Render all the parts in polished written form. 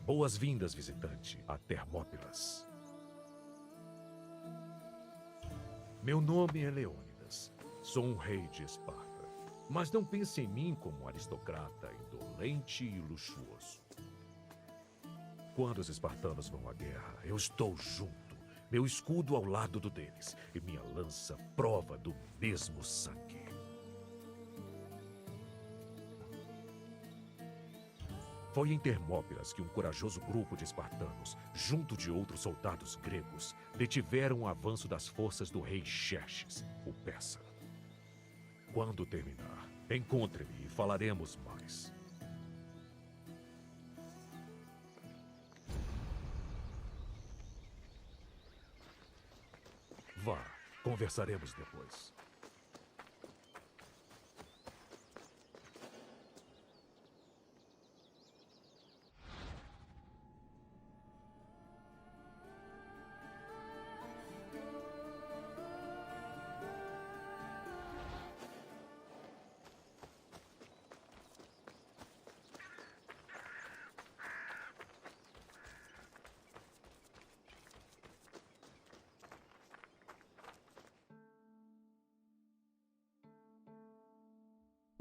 Boas-vindas, visitante, a Termópilas. Meu nome é Leônidas. Sou um rei de Esparta. Mas não pense em mim como um aristocrata indolente e luxuoso. Quando os espartanos vão à guerra, eu estou junto, meu escudo ao lado do deles, e minha lança prova do mesmo sangue. Foi em Termópilas que um corajoso grupo de espartanos, junto de outros soldados gregos, detiveram o avanço das forças do rei Xerxes, o persa. Quando terminar, encontre-me e falaremos mais. Vá, conversaremos depois.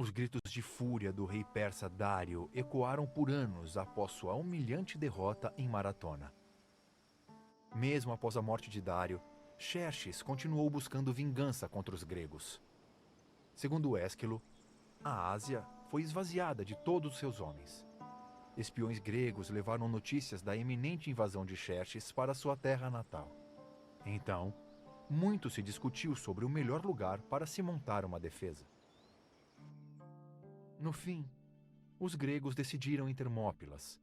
Os gritos de fúria do rei persa Dário ecoaram por anos após sua humilhante derrota em Maratona. Mesmo após a morte de Dário, Xerxes continuou buscando vingança contra os gregos. Segundo Ésquilo, a Ásia foi esvaziada de todos os seus homens. Espiões gregos levaram notícias da iminente invasão de Xerxes para sua terra natal. Então, muito se discutiu sobre o melhor lugar para se montar uma defesa. No fim, os gregos decidiram em Termópilas.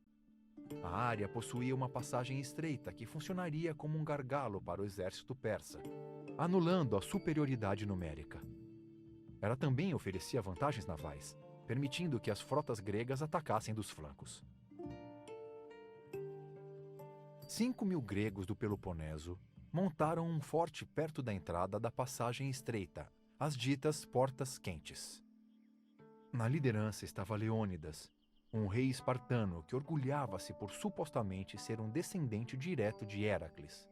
A área possuía uma passagem estreita que funcionaria como um gargalo para o exército persa, anulando a superioridade numérica. Ela também oferecia vantagens navais, permitindo que as frotas gregas atacassem dos flancos. 5.000 gregos do Peloponeso montaram um forte perto da entrada da passagem estreita, as ditas Portas Quentes. Na liderança estava Leônidas, um rei espartano que orgulhava-se por supostamente ser um descendente direto de Heracles.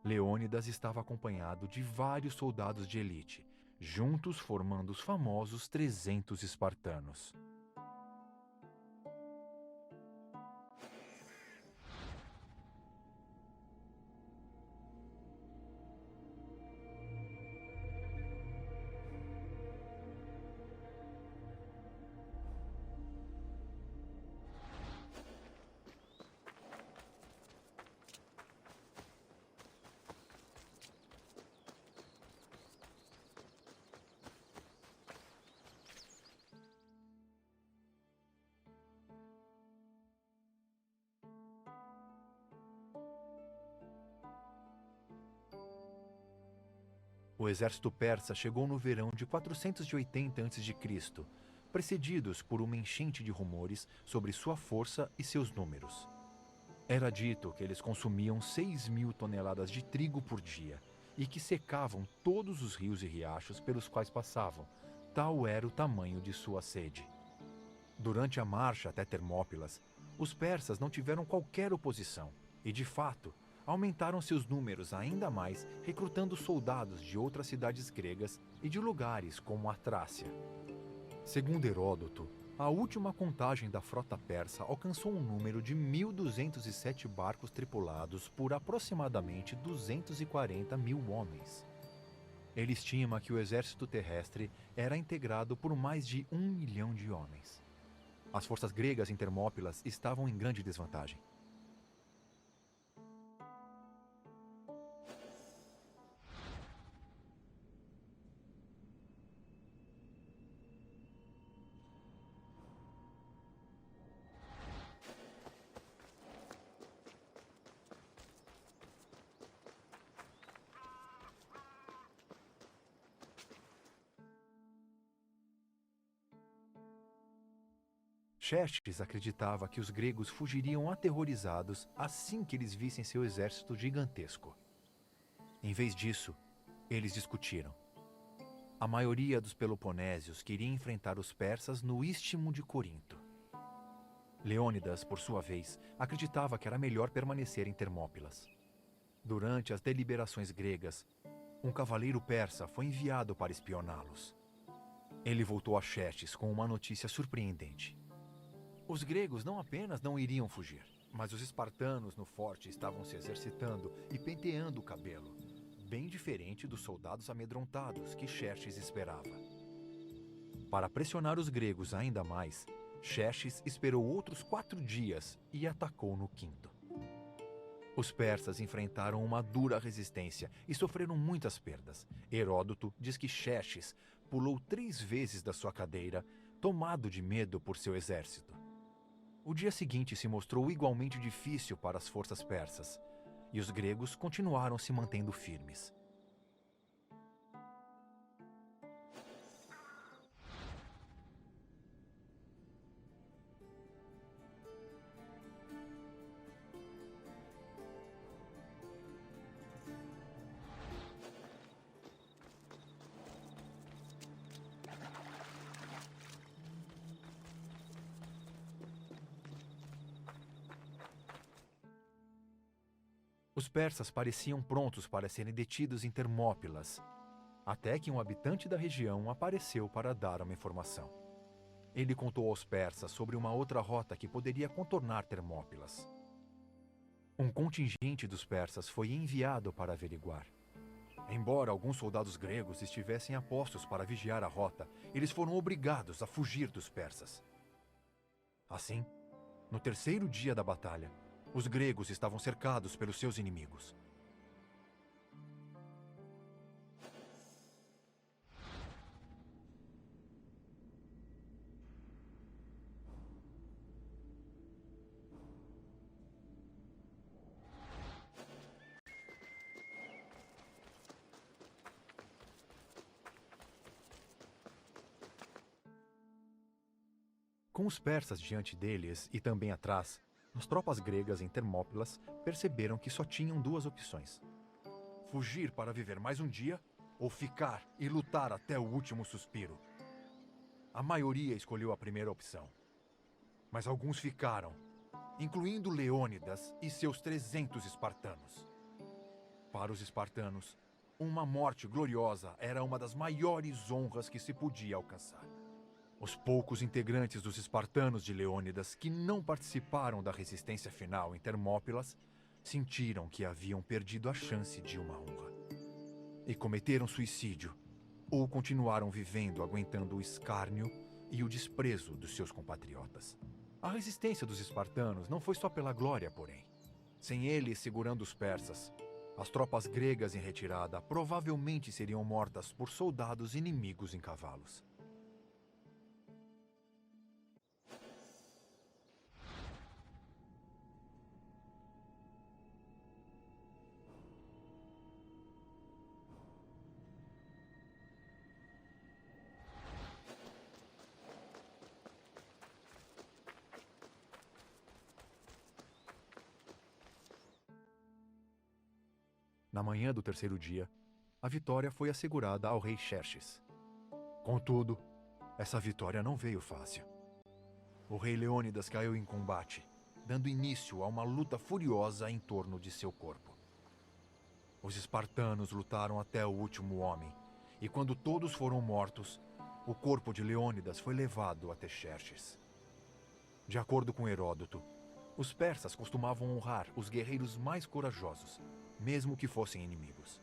Leônidas estava acompanhado de vários soldados de elite, juntos formando os famosos 300 espartanos. O exército persa chegou no verão de 480 a.C., precedidos por uma enchente de rumores sobre sua força e seus números. Era dito que eles consumiam 6.000 toneladas de trigo por dia e que secavam todos os rios e riachos pelos quais passavam, tal era o tamanho de sua sede. Durante a marcha até Termópilas, os persas não tiveram qualquer oposição e, de fato, aumentaram seus números ainda mais, recrutando soldados de outras cidades gregas e de lugares como a Trácia. Segundo Heródoto, a última contagem da frota persa alcançou um número de 1.207 barcos tripulados por aproximadamente 240.000 homens. Ele estima que o exército terrestre era integrado por mais de 1 milhão de homens. As forças gregas em Termópilas estavam em grande desvantagem. Xerxes acreditava que os gregos fugiriam aterrorizados assim que eles vissem seu exército gigantesco. Em vez disso, eles discutiram. A maioria dos peloponésios queria enfrentar os persas no Istmo de Corinto. Leônidas, por sua vez, acreditava que era melhor permanecer em Termópilas. Durante as deliberações gregas, um cavaleiro persa foi enviado para espioná-los. Ele voltou a Xerxes com uma notícia surpreendente. Os gregos não apenas não iriam fugir, mas os espartanos no forte estavam se exercitando e penteando o cabelo, bem diferente dos soldados amedrontados que Xerxes esperava. Para pressionar os gregos ainda mais, Xerxes esperou outros 4 dias e atacou no quinto. Os persas enfrentaram uma dura resistência e sofreram muitas perdas. Heródoto diz que Xerxes pulou 3 vezes da sua cadeira, tomado de medo por seu exército. O dia seguinte se mostrou igualmente difícil para as forças persas, e os gregos continuaram se mantendo firmes. Os persas pareciam prontos para serem detidos em Termópilas, até que um habitante da região apareceu para dar uma informação. Ele contou aos persas sobre uma outra rota que poderia contornar Termópilas. Um contingente dos persas foi enviado para averiguar. Embora alguns soldados gregos estivessem a postos para vigiar a rota, eles foram obrigados a fugir dos persas. Assim, no terceiro dia da batalha, os gregos estavam cercados pelos seus inimigos. Com os persas diante deles e também atrás, as tropas gregas em Termópilas perceberam que só tinham 2 opções: fugir para viver mais um dia ou ficar e lutar até o último suspiro. A maioria escolheu a primeira opção, mas alguns ficaram, incluindo Leônidas e seus 300 espartanos. Para os espartanos, uma morte gloriosa era uma das maiores honras que se podia alcançar. Os poucos integrantes dos espartanos de Leônidas que não participaram da resistência final em Termópilas sentiram que haviam perdido a chance de uma honra. E cometeram suicídio, ou continuaram vivendo aguentando o escárnio e o desprezo dos seus compatriotas. A resistência dos espartanos não foi só pela glória, porém. Sem eles segurando os persas, as tropas gregas em retirada provavelmente seriam mortas por soldados inimigos em cavalos. Na manhã do terceiro dia, a vitória foi assegurada ao rei Xerxes. Contudo, essa vitória não veio fácil. O rei Leônidas caiu em combate, dando início a uma luta furiosa em torno de seu corpo. Os espartanos lutaram até o último homem, e quando todos foram mortos, o corpo de Leônidas foi levado até Xerxes. De acordo com Heródoto, os persas costumavam honrar os guerreiros mais corajosos, mesmo que fossem inimigos.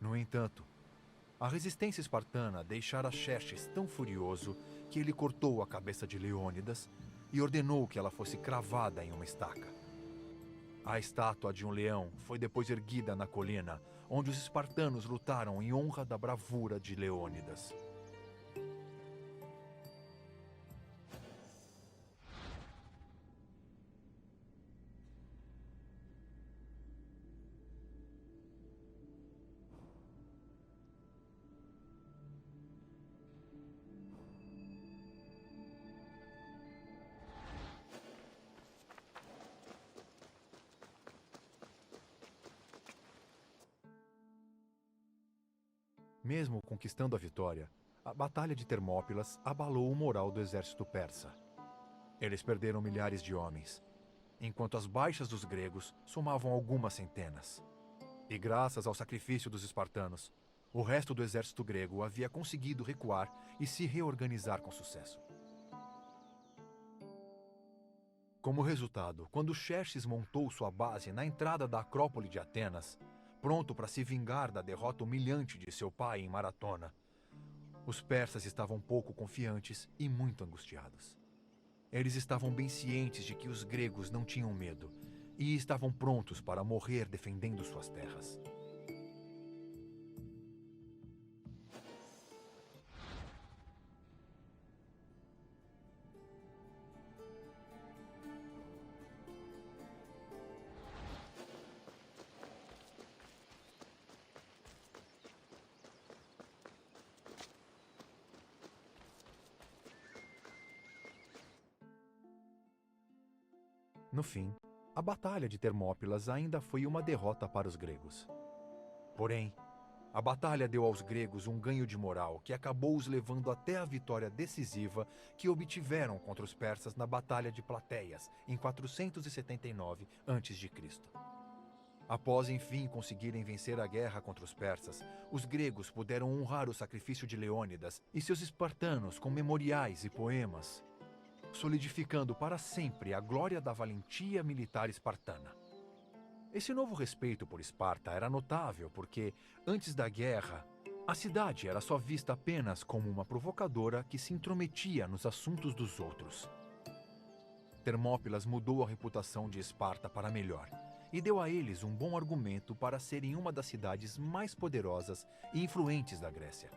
No entanto, a resistência espartana deixara Xerxes tão furioso que ele cortou a cabeça de Leônidas e ordenou que ela fosse cravada em uma estaca. A estátua de um leão foi depois erguida na colina, onde os espartanos lutaram em honra da bravura de Leônidas. Mesmo conquistando a vitória, A Batalha de Termópilas abalou o moral do exército persa. Eles perderam milhares de homens, enquanto as baixas dos gregos somavam algumas centenas. E graças ao sacrifício dos espartanos, o resto do exército grego havia conseguido recuar e se reorganizar com sucesso. Como resultado, quando Xerxes montou sua base na entrada da Acrópole de Atenas, pronto para se vingar da derrota humilhante de seu pai em Maratona, os persas estavam pouco confiantes e muito angustiados. Eles estavam bem cientes de que os gregos não tinham medo e estavam prontos para morrer defendendo suas terras. No fim, a Batalha de Termópilas ainda foi uma derrota para os gregos. Porém, a batalha deu aos gregos um ganho de moral que acabou os levando até a vitória decisiva que obtiveram contra os persas na Batalha de Plateias, em 479 a.C. Após enfim conseguirem vencer a guerra contra os persas, os gregos puderam honrar o sacrifício de Leônidas e seus espartanos com memoriais e poemas, solidificando para sempre a glória da valentia militar espartana. Esse novo respeito por Esparta era notável porque, antes da guerra, a cidade era só vista apenas como uma provocadora que se intrometia nos assuntos dos outros. Termópilas mudou a reputação de Esparta para melhor e deu a eles um bom argumento para serem uma das cidades mais poderosas e influentes da Grécia.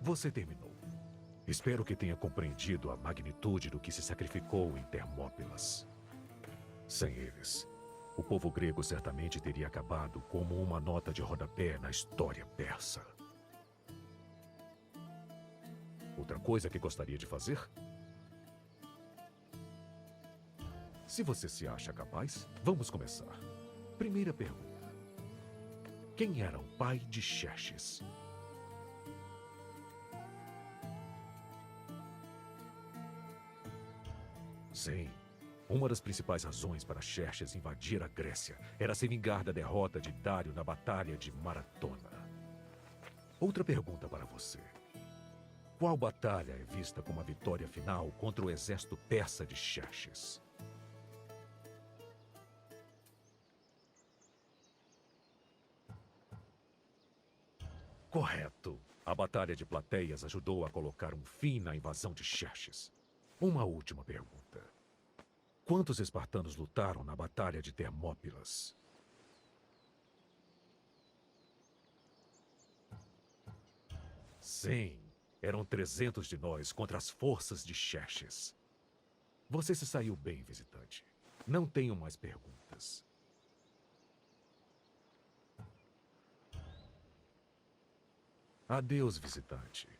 Você terminou. Espero que tenha compreendido a magnitude do que se sacrificou em Termópilas. Sem eles, o povo grego certamente teria acabado como uma nota de rodapé na história persa. Outra coisa que gostaria de fazer? Se você se acha capaz, vamos começar. Primeira pergunta. Quem era o pai de Xerxes? Sim, uma das principais razões para Xerxes invadir a Grécia era se vingar da derrota de Dário na Batalha de Maratona. Outra pergunta para você. Qual batalha é vista como a vitória final contra o exército persa de Xerxes? Correto. A Batalha de Plateias ajudou a colocar um fim na invasão de Xerxes. Uma última pergunta. Quantos espartanos lutaram na Batalha de Termópilas? Sim, eram 300 de nós contra as forças de Xerxes. Você se saiu bem, visitante. Não tenho mais perguntas. Adeus, visitante.